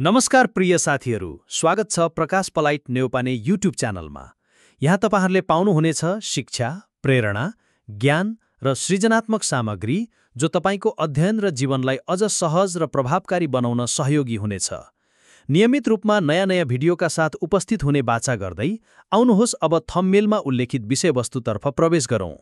नमस्कार प्रिय साथीहरू, स्वागत छ प्रकाश पलाइट नेउपाने युट्युब च्यानलमा। यहाँ तपाईहरुले पाउनुहुनेछ शिक्षा, प्रेरणा, ज्ञान र सृजनात्मक सामग्री जो तपाईको अध्ययन र जीवनलाई अझ सहज र प्रभावकारी बनाउन सहयोगी हुनेछ। नियमित रूपमा नयाँ भिडियोका साथ उपस्थित हुने बाचा गर्दै आउनुहोस् अब थम्बनेलमा उल्लेखित विषयवस्तुतर्फ प्रवेश गरौँ।